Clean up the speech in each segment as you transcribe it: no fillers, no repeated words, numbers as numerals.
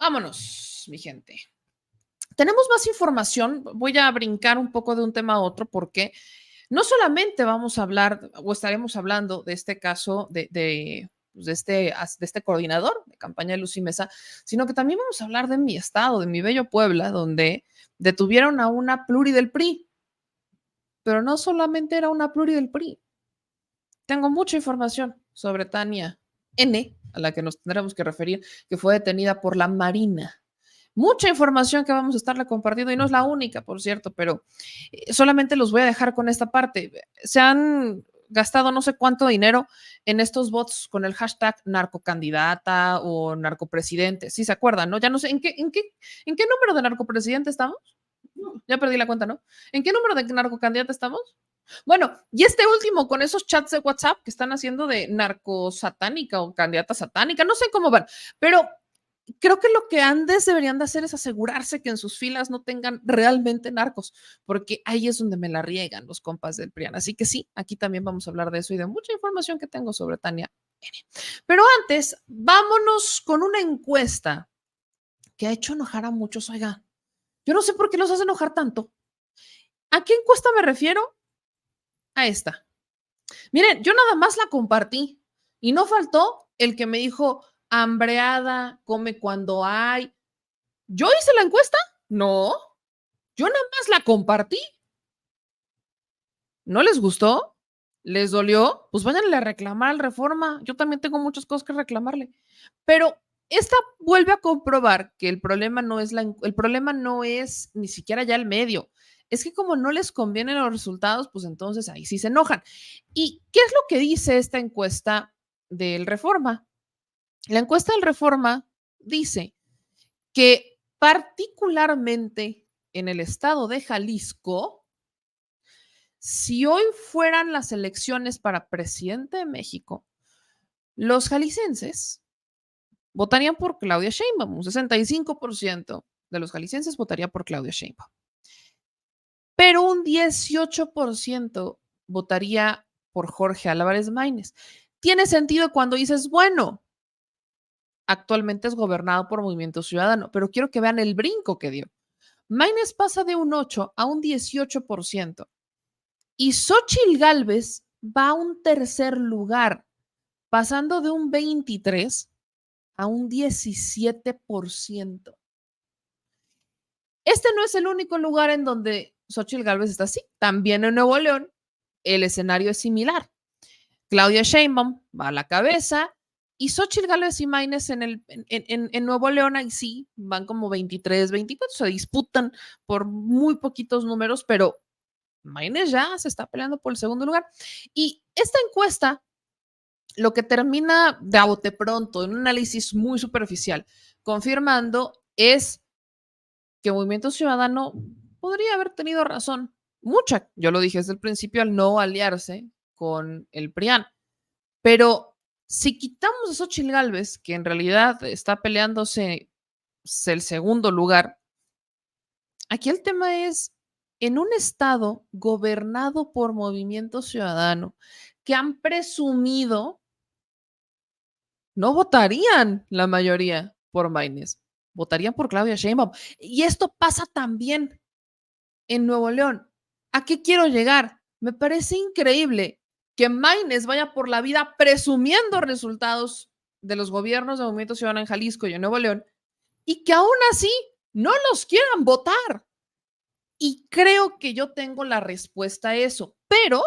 Vámonos, mi gente. Tenemos más información. Voy a brincar un poco de un tema a otro porque no solamente vamos a hablar o estaremos hablando de este caso de este coordinador de campaña de Lucy Mesa, sino que también vamos a hablar de mi estado, de mi bello Puebla, donde detuvieron a una pluri del PRI. Pero no solamente era una pluri del PRI. Tengo mucha información sobre Tania N., a la que nos tendremos que referir, que fue detenida por la Marina. Mucha información que vamos a estarle compartiendo y no es la única, por cierto, pero solamente los voy a dejar con esta parte. Se han gastado no sé cuánto dinero en estos bots con el hashtag narcocandidata o narcopresidente. ¿Sí se acuerdan, no? Ya no sé, ¿en qué número de narcopresidente estamos? Ya perdí la cuenta, ¿no? ¿En qué número de narcocandidata estamos? Bueno, y este último con esos chats de WhatsApp que están haciendo de narcosatánica o candidata satánica, no sé cómo van, pero creo que lo que antes deberían de hacer es asegurarse que en sus filas no tengan realmente narcos, porque ahí es donde me la riegan los compas del PRIAN. Así que sí, aquí también vamos a hablar de eso y de mucha información que tengo sobre Tania N. Pero antes, vámonos con una encuesta que ha hecho enojar a muchos. Oiga, yo no sé por qué los hace enojar tanto. ¿A qué encuesta me refiero? A esta. Miren, yo nada más la compartí y no faltó el que me dijo, hambreada, come cuando hay. ¿Yo hice la encuesta? No, yo nada más la compartí. ¿No les gustó? ¿Les dolió? Pues váyanle a reclamar al Reforma. Yo también tengo muchas cosas que reclamarle. Pero esta vuelve a comprobar que el problema no es ni siquiera ya el medio. Es que como no les convienen los resultados, pues entonces ahí sí se enojan. ¿Y qué es lo que dice esta encuesta del Reforma? La encuesta del Reforma dice que particularmente en el estado de Jalisco, si hoy fueran las elecciones para presidente de México, los jalicenses votarían por Claudia Sheinbaum. Un 65% de los jalicenses votaría por Claudia Sheinbaum. Pero un 18% votaría por Jorge Álvarez Maínez. Tiene sentido cuando dices, bueno, actualmente es gobernado por Movimiento Ciudadano, pero quiero que vean el brinco que dio. Maínez pasa de un 8 a un 18%. Y Xóchitl Gálvez va a un tercer lugar, pasando de un 23 a un 17%. Este no es el único lugar en donde Xóchitl Gálvez está así. También en Nuevo León el escenario es similar. Claudia Sheinbaum va a la cabeza y Xóchitl Gálvez y Maínez en Nuevo León ahí sí van como 23, 24, se disputan por muy poquitos números, pero Maínez ya se está peleando por el segundo lugar. Y esta encuesta, lo que termina de a bote pronto, en un análisis muy superficial, confirmando es que Movimiento Ciudadano podría haber tenido razón, mucha, yo lo dije desde el principio, al no aliarse con el PRIAN. Pero si quitamos a Xóchitl Gálvez, que en realidad está peleándose el segundo lugar, aquí el tema es, en un estado gobernado por Movimiento Ciudadano, que han presumido, no votarían la mayoría por Maínez, votarían por Claudia Sheinbaum. Y esto pasa también en Nuevo León. ¿A qué quiero llegar? Me parece increíble que Maínez vaya por la vida presumiendo resultados de los gobiernos de Movimiento Ciudadano en Jalisco y en Nuevo León y que aún así no los quieran votar. Y creo que yo tengo la respuesta a eso, pero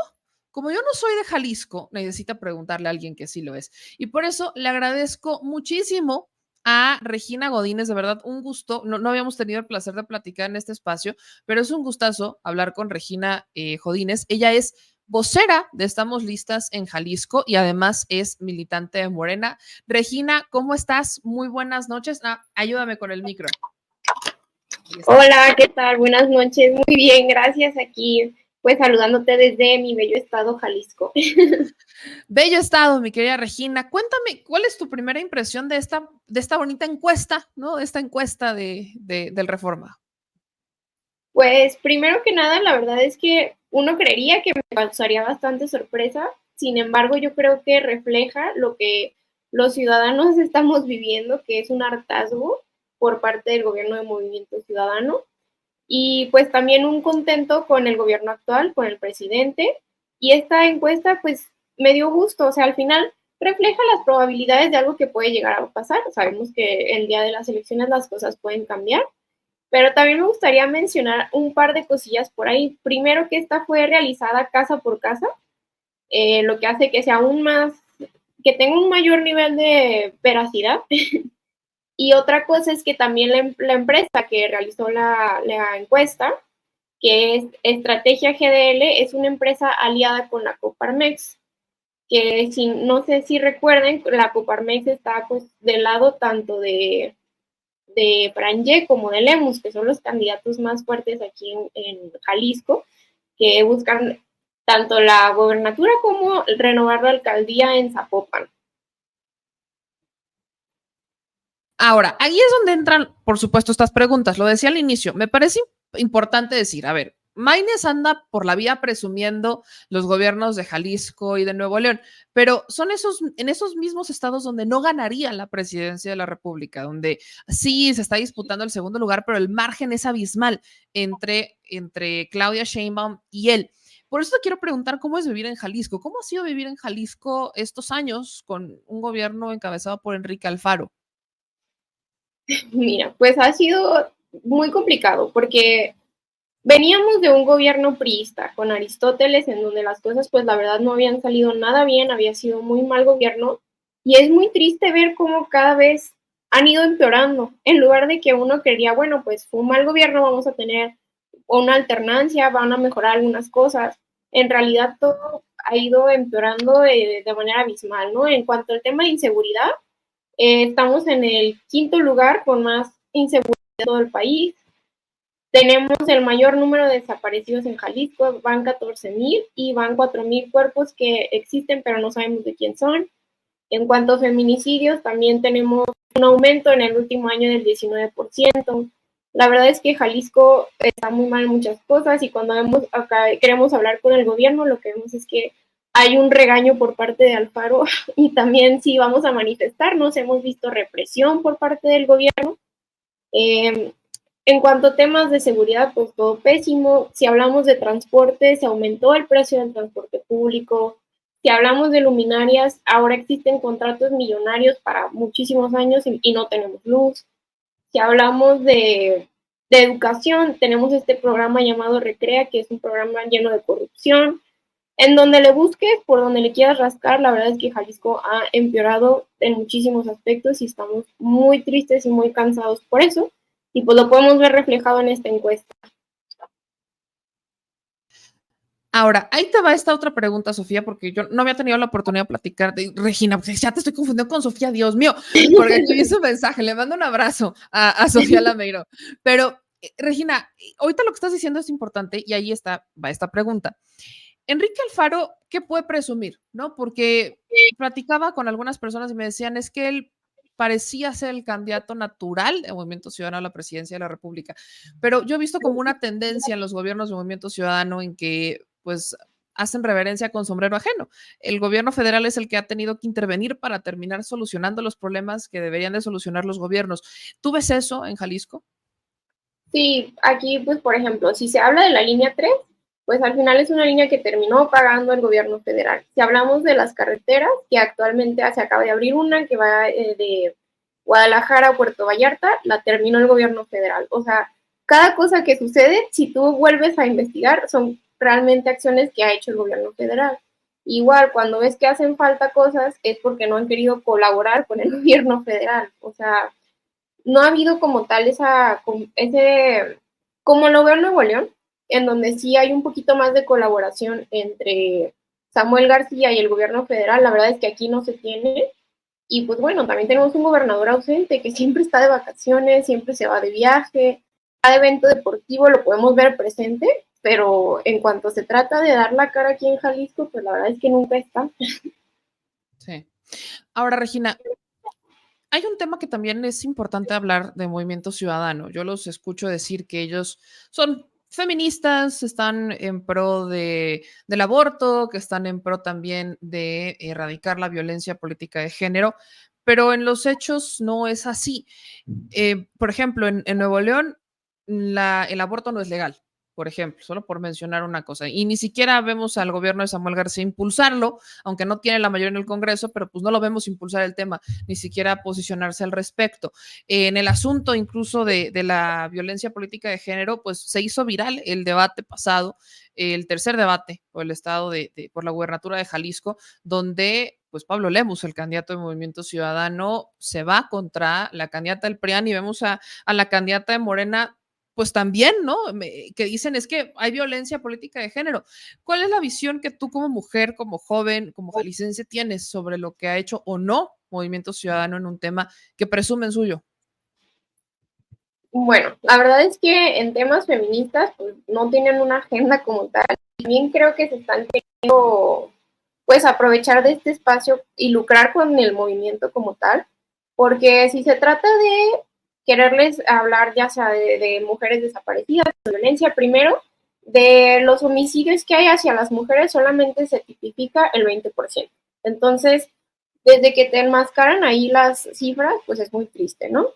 como yo no soy de Jalisco, necesita preguntarle a alguien que sí lo es. Y por eso le agradezco muchísimo a Regina Godínez, de verdad, un gusto. No habíamos tenido el placer de platicar en este espacio, pero es un gustazo hablar con Regina Godínez. Ella es vocera de Estamos Listas en Jalisco y además es militante de Morena. Regina, ¿cómo estás? Muy buenas noches. Ayúdame con el micro. Hola, ¿qué tal? Buenas noches. Muy bien, gracias. Aquí, pues saludándote desde mi bello estado, Jalisco. Bello estado, mi querida Regina. Cuéntame, ¿cuál es tu primera impresión de esta bonita encuesta, ¿no? De esta encuesta del Reforma. Pues primero que nada, la verdad es que uno creería que me causaría bastante sorpresa. Sin embargo, yo creo que refleja lo que los ciudadanos estamos viviendo, que es un hartazgo por parte del gobierno de Movimiento Ciudadano. Y pues también un contento con el gobierno actual, con el presidente. Y esta encuesta pues me dio gusto, o sea, al final refleja las probabilidades de algo que puede llegar a pasar. Sabemos que el día de las elecciones las cosas pueden cambiar, pero también me gustaría mencionar un par de cosillas por ahí. Primero, que esta fue realizada casa por casa, lo que hace que sea aún más, que tenga un mayor nivel de veracidad. Y otra cosa es que también la empresa que realizó la encuesta, que es Estrategia GDL, es una empresa aliada con la Coparmex, que no sé si recuerden, la Coparmex está pues del lado tanto de Franje como de Lemus, que son los candidatos más fuertes aquí en Jalisco, que buscan tanto la gobernatura como renovar la alcaldía en Zapopan. Ahora, ahí es donde entran, por supuesto, estas preguntas. Lo decía al inicio, me parece importante decir, a ver, Maines anda por la vía presumiendo los gobiernos de Jalisco y de Nuevo León, pero son en esos mismos estados donde no ganaría la presidencia de la República, donde sí se está disputando el segundo lugar, pero el margen es abismal entre Claudia Sheinbaum y él. Por eso te quiero preguntar cómo es vivir en Jalisco. ¿Cómo ha sido vivir en Jalisco estos años con un gobierno encabezado por Enrique Alfaro? Mira, pues ha sido muy complicado porque veníamos de un gobierno priista con Aristóteles, en donde las cosas, pues la verdad no habían salido nada bien, había sido muy mal gobierno, y es muy triste ver cómo cada vez han ido empeorando. En lugar de que uno quería, bueno, pues fue un mal gobierno, vamos a tener una alternancia, van a mejorar algunas cosas. En realidad todo ha ido empeorando de manera abismal, ¿no? En cuanto al tema de inseguridad, estamos en el quinto lugar con más inseguridad de todo el país. Tenemos el mayor número de desaparecidos en Jalisco, van 14,000 y van 4,000 cuerpos que existen pero no sabemos de quién son. En cuanto a feminicidios, también tenemos un aumento en el último año del 19%. La verdad es que Jalisco está muy mal en muchas cosas, y cuando queremos hablar con el gobierno, lo que vemos es que hay un regaño por parte de Alfaro, y también si vamos a manifestarnos, hemos visto represión por parte del gobierno. En cuanto a temas de seguridad, pues todo pésimo. Si hablamos de transporte, se aumentó el precio del transporte público. Si hablamos de luminarias, ahora existen contratos millonarios para muchísimos años y no tenemos luz. Si hablamos de educación, tenemos este programa llamado Recrea, que es un programa lleno de corrupción. En donde le busques, por donde le quieras rascar, la verdad es que Jalisco ha empeorado en muchísimos aspectos y estamos muy tristes y muy cansados por eso. Y pues lo podemos ver reflejado en esta encuesta. Ahora, ahí te va esta otra pregunta, Sofía, porque yo no había tenido la oportunidad de platicar de Regina, pues ya te estoy confundiendo con Sofía, Dios mío, porque aquí vi su mensaje, le mando un abrazo a Sofía Lameiro. Pero, Regina, ahorita lo que estás diciendo es importante y ahí va esta pregunta. Enrique Alfaro, ¿qué puede presumir? ¿No? Porque platicaba con algunas personas y me decían, es que él parecía ser el candidato natural de Movimiento Ciudadano a la presidencia de la República, pero yo he visto como una tendencia en los gobiernos de Movimiento Ciudadano en que pues hacen reverencia con sombrero ajeno. El gobierno federal es el que ha tenido que intervenir para terminar solucionando los problemas que deberían de solucionar los gobiernos. ¿Tú ves eso en Jalisco? Sí, aquí, pues, por ejemplo, si se habla de la línea 3, pues al final es una línea que terminó pagando el gobierno federal. Si hablamos de las carreteras, que actualmente se acaba de abrir una que va de Guadalajara a Puerto Vallarta, la terminó el gobierno federal. O sea, cada cosa que sucede, si tú vuelves a investigar, son realmente acciones que ha hecho el gobierno federal. Igual, cuando ves que hacen falta cosas, es porque no han querido colaborar con el gobierno federal. O sea, no ha habido como tal como lo veo en Nuevo León, en donde sí hay un poquito más de colaboración entre Samuel García y el gobierno federal. La verdad es que aquí no se tiene. Y pues bueno, también tenemos un gobernador ausente que siempre está de vacaciones, siempre se va de viaje. Cada evento deportivo lo podemos ver presente, pero en cuanto se trata de dar la cara aquí en Jalisco, pues la verdad es que nunca está. Sí. Ahora, Regina, hay un tema que también es importante hablar de Movimiento Ciudadano. Yo los escucho decir que ellos son feministas, están en pro del aborto, que están en pro también de erradicar la violencia política de género, pero en los hechos no es así. Por ejemplo, en Nuevo León el aborto no es legal, por ejemplo, solo por mencionar una cosa. Y ni siquiera vemos al gobierno de Samuel García impulsarlo, aunque no tiene la mayoría en el Congreso, pero pues no lo vemos impulsar el tema, ni siquiera posicionarse al respecto. En el asunto incluso de la violencia política de género, pues se hizo viral el debate pasado, el tercer debate por el estado por la gubernatura de Jalisco, donde pues Pablo Lemus, el candidato de Movimiento Ciudadano, se va contra la candidata del PRIAN y vemos a la candidata de Morena pues también, ¿no? Que dicen es que hay violencia política de género. ¿Cuál es la visión que tú como mujer, como joven, como jalisciense tienes sobre lo que ha hecho o no Movimiento Ciudadano en un tema que presumen suyo? Bueno, la verdad es que en temas feministas pues no tienen una agenda como tal. También creo que se están queriendo pues aprovechar de este espacio y lucrar con el movimiento como tal, porque si se trata de quererles hablar ya sea de mujeres desaparecidas, de violencia, primero, de los homicidios que hay hacia las mujeres solamente se tipifica el 20%. Entonces, desde que te enmascaran ahí las cifras, pues es muy triste, ¿no?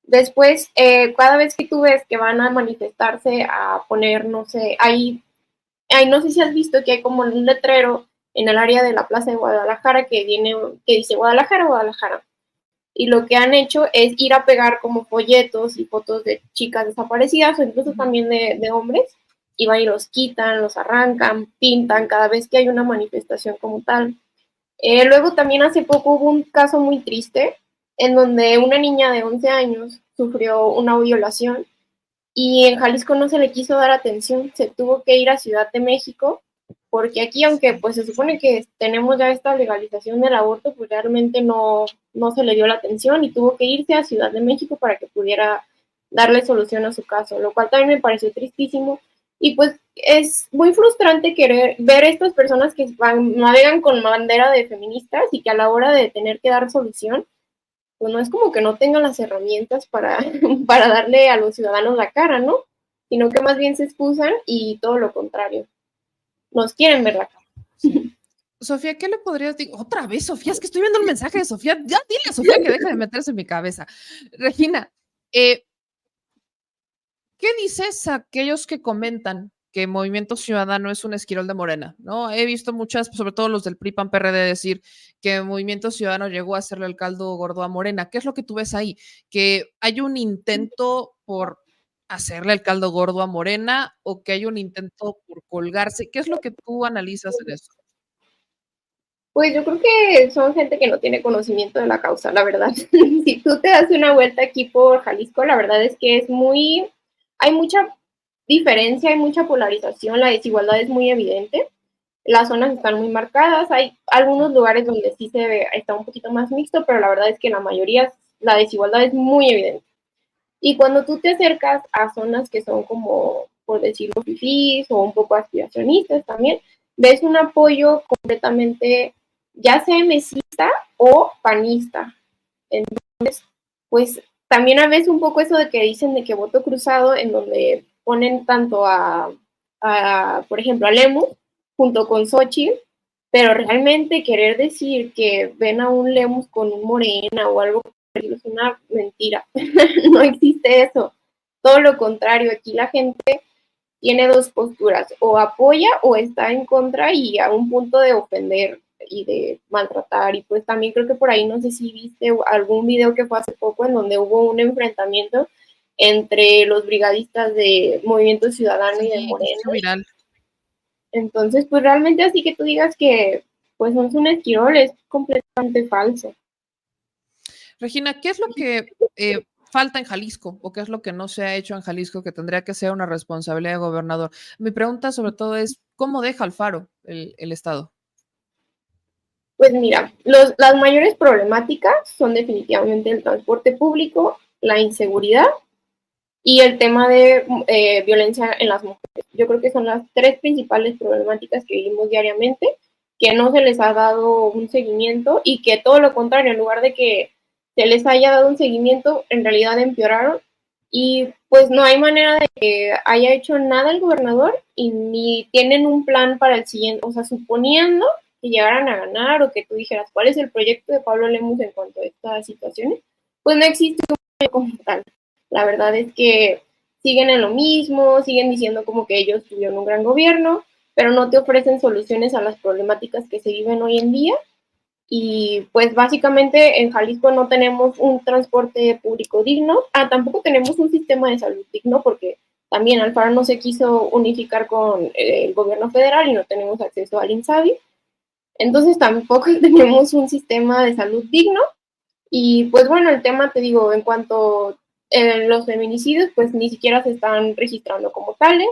Después, cada vez que tú ves que van a manifestarse a poner, no sé, no sé si has visto que hay como un letrero en el área de la Plaza de Guadalajara que dice Guadalajara, Guadalajara. Y lo que han hecho es ir a pegar como folletos y fotos de chicas desaparecidas o incluso también de hombres, y van y los quitan, los arrancan, pintan cada vez que hay una manifestación como tal. Luego también hace poco hubo un caso muy triste en donde una niña de 11 años sufrió una violación y en Jalisco no se le quiso dar atención, se tuvo que ir a Ciudad de México, porque aquí, aunque pues se supone que tenemos ya esta legalización del aborto, pues realmente no se le dio la atención y tuvo que irse a Ciudad de México para que pudiera darle solución a su caso, lo cual también me pareció tristísimo. Y pues es muy frustrante querer ver estas personas que navegan con bandera de feministas y que a la hora de tener que dar solución, pues no es como que no tengan las herramientas para, para darle a los ciudadanos la cara, ¿no? Sino que más bien se excusan y todo lo contrario. Nos quieren ver la cara. Sí. Sofía, ¿qué le podrías decir? Otra vez, Sofía, es que estoy viendo el mensaje de Sofía. Ya dile a Sofía que deje de meterse en mi cabeza. Regina, ¿qué dices a aquellos que comentan que Movimiento Ciudadano es un esquirol de Morena? ¿No? He visto muchas, sobre todo los del PRI, PAN, PRD, decir que Movimiento Ciudadano llegó a hacerle el caldo gordo a Morena. ¿Qué es lo que tú ves ahí? ¿Que hay un intento por hacerle el caldo gordo a Morena o que hay un intento por colgarse? ¿Qué es lo que tú analizas en eso? Pues yo creo que son gente que no tiene conocimiento de la causa, la verdad. Si tú te das una vuelta aquí por Jalisco, la verdad es que hay mucha diferencia, hay mucha polarización, la desigualdad es muy evidente, las zonas están muy marcadas, hay algunos lugares donde sí está un poquito más mixto, pero la verdad es que la mayoría, la desigualdad es muy evidente. Y cuando tú te acercas a zonas que son como, por decirlo, fifís o un poco aspiracionistas también, ves un apoyo completamente, ya sea mesista o panista. Entonces, pues también a veces un poco eso de que dicen de que voto cruzado, en donde ponen tanto por ejemplo, a Lemus junto con Xochitl, pero realmente querer decir que ven a un Lemus con un Morena o algo es una mentira. No existe eso. Todo lo contrario, aquí la gente tiene dos posturas, o apoya o está en contra y a un punto de ofender y de maltratar. Y pues también creo que por ahí no sé si viste algún video que fue hace poco en donde hubo un enfrentamiento entre los brigadistas de Movimiento Ciudadano y de Sí, Morena. viral. Entonces, pues realmente así que tú digas que pues no es un esquirol, es completamente falso. Regina, ¿qué es lo que falta en Jalisco o qué es lo que no se ha hecho en Jalisco que tendría que ser una responsabilidad de gobernador? Mi pregunta sobre todo es, ¿cómo deja Alfaro el Estado? Pues mira, las mayores problemáticas son definitivamente el transporte público, la inseguridad y el tema de violencia en las mujeres. Yo creo que son las tres principales problemáticas que vivimos diariamente, que no se les ha dado un seguimiento y que todo lo contrario, en lugar de que se les haya dado un seguimiento, en realidad empeoraron. Y pues no hay manera de que haya hecho nada el gobernador y ni tienen un plan para el siguiente, o sea, suponiendo que llegaran a ganar o que tú dijeras cuál es el proyecto de Pablo Lemus en cuanto a estas situaciones, pues no existe un proyecto como tal. La verdad es que siguen en lo mismo, siguen diciendo como que ellos tuvieron un gran gobierno, pero no te ofrecen soluciones a las problemáticas que se viven hoy en día. Y pues básicamente en Jalisco no tenemos un transporte público digno, tampoco tenemos un sistema de salud digno porque también Alfaro no se quiso unificar con el gobierno federal y no tenemos acceso al INSABI, entonces tampoco tenemos un sistema de salud digno. Y pues bueno, el tema, te digo, en cuanto a los feminicidios, pues ni siquiera se están registrando como tales.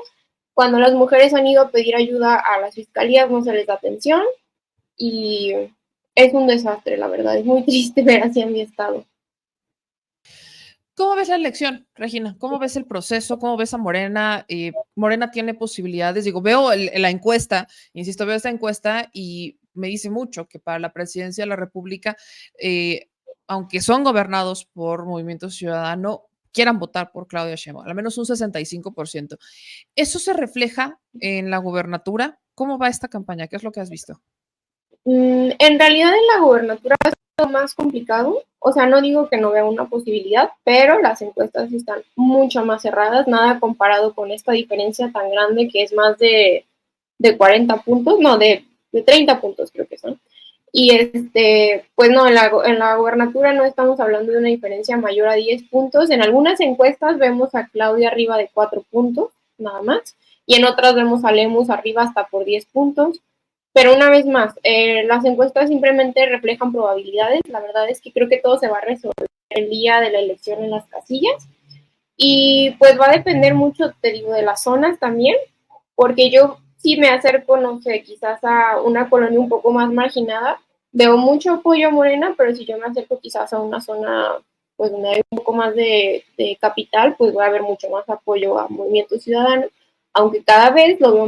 Cuando las mujeres han ido a pedir ayuda a las fiscalías no se les da atención y es un desastre, la verdad. Es muy triste ver así a mi estado. ¿Cómo ves la elección, Regina? ¿Cómo ves el proceso? ¿Cómo ves a Morena? Morena tiene posibilidades. Digo, veo la encuesta, insisto, veo esta encuesta y me dice mucho que para la presidencia de la República, aunque son gobernados por Movimiento Ciudadano, quieran votar por Claudia Sheinbaum, al menos un 65%. ¿Eso se refleja en la gubernatura? ¿Cómo va esta campaña? ¿Qué es lo que has visto? En realidad en la gubernatura es lo más complicado. O sea, no digo que no vea una posibilidad, pero las encuestas están mucho más cerradas, nada comparado con esta diferencia tan grande que es más de 40 puntos, no, de 30 puntos creo que son. Y pues no, en la gobernatura no estamos hablando de una diferencia mayor a 10 puntos. En algunas encuestas vemos a Claudia arriba de 4 puntos, nada más. Y en otras vemos a Lemus arriba hasta por 10 puntos. Pero una vez más, las encuestas simplemente reflejan probabilidades. La verdad es que creo que todo se va a resolver el día de la elección en las casillas. Y pues va a depender mucho, te digo, de las zonas también, porque yo sí me acerco, no sé, quizás a una colonia un poco más marginada, veo mucho apoyo a Morena, pero si yo me acerco quizás a una zona pues donde hay un poco más de capital, pues va a haber mucho más apoyo a Movimiento Ciudadano, aunque cada vez lo veo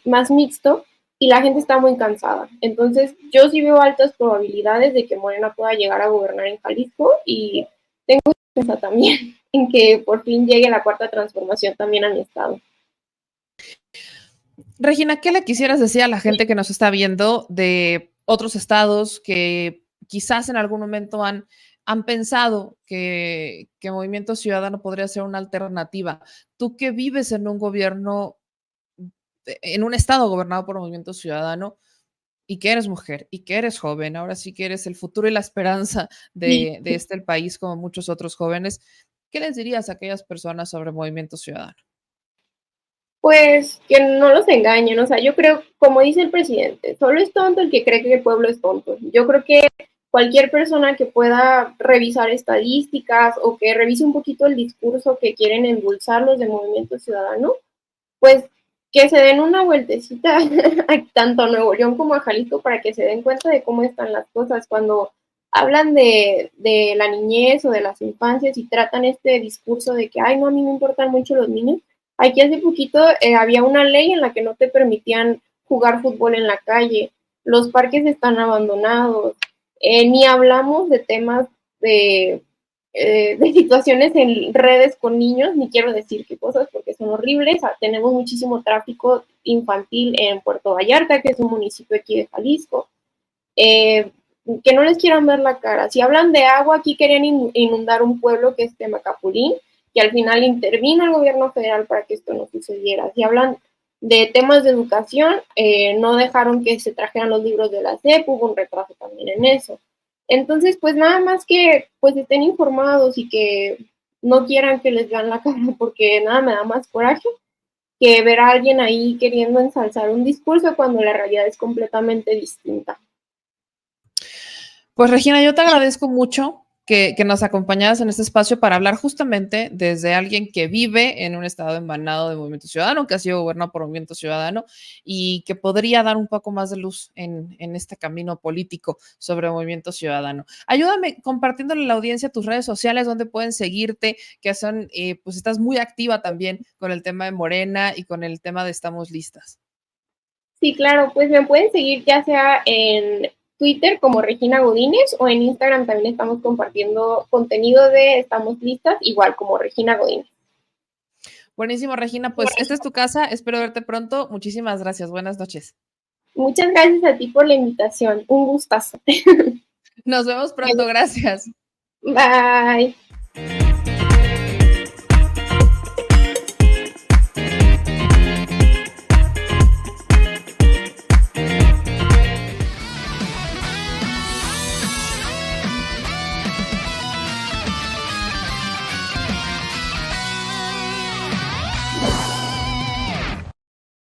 más mixto y la gente está muy cansada. Entonces yo sí veo altas probabilidades de que Morena pueda llegar a gobernar en Jalisco y tengo esperanza también en que por fin llegue la cuarta transformación también a mi estado. Regina, ¿qué le quisieras decir a la gente que nos está viendo de otros estados que quizás en algún momento han pensado que Movimiento Ciudadano podría ser una alternativa? Tú que vives en un gobierno, en un estado gobernado por Movimiento Ciudadano y que eres mujer y que eres joven, ahora sí que eres el futuro y la esperanza de este país como muchos otros jóvenes, ¿qué les dirías a aquellas personas sobre Movimiento Ciudadano? Pues que no los engañen, o sea, yo creo, como dice el presidente, solo es tonto el que cree que el pueblo es tonto. Yo creo que cualquier persona que pueda revisar estadísticas o que revise un poquito el discurso que quieren endulzar los de Movimiento Ciudadano, pues que se den una vueltecita tanto a Nuevo León como a Jalisco para que se den cuenta de cómo están las cosas cuando hablan de la niñez o de las infancias y tratan este discurso de que, ay, no, a mí me importan mucho los niños. Aquí hace poquito había una ley en la que no te permitían jugar fútbol en la calle, los parques están abandonados, ni hablamos de temas de situaciones en redes con niños, ni quiero decir qué cosas porque son horribles. Tenemos muchísimo tráfico infantil en Puerto Vallarta, que es un municipio aquí de Jalisco. Que no les quieran ver la cara. Si hablan de agua, aquí querían inundar un pueblo que es Temacapulín, que al final intervino el gobierno federal para que esto no sucediera. Si hablan de temas de educación, no dejaron que se trajeran los libros de la SEP, hubo un retraso también en eso. Entonces, pues nada más que pues estén informados y que no quieran que les vean la cara, porque nada me da más coraje que ver a alguien ahí queriendo ensalzar un discurso cuando la realidad es completamente distinta. Pues Regina, yo te agradezco mucho que nos acompañaras en este espacio para hablar justamente desde alguien que vive en un estado embanado de Movimiento Ciudadano, que ha sido gobernado por Movimiento Ciudadano y que podría dar un poco más de luz en este camino político sobre Movimiento Ciudadano. Ayúdame compartiéndole a la audiencia tus redes sociales donde pueden seguirte, que son, pues estás muy activa también con el tema de Morena y con el tema de Estamos Listas. Sí, claro, pues me pueden seguir ya sea en Twitter como Regina Godínez o en Instagram también estamos compartiendo contenido de Estamos Listas, igual como Regina Godínez. Buenísimo, Regina. Pues esta es tu casa. Espero verte pronto. Muchísimas gracias. Buenas noches. Muchas gracias a ti por la invitación. Un gustazo. Nos vemos pronto, gracias. Bye.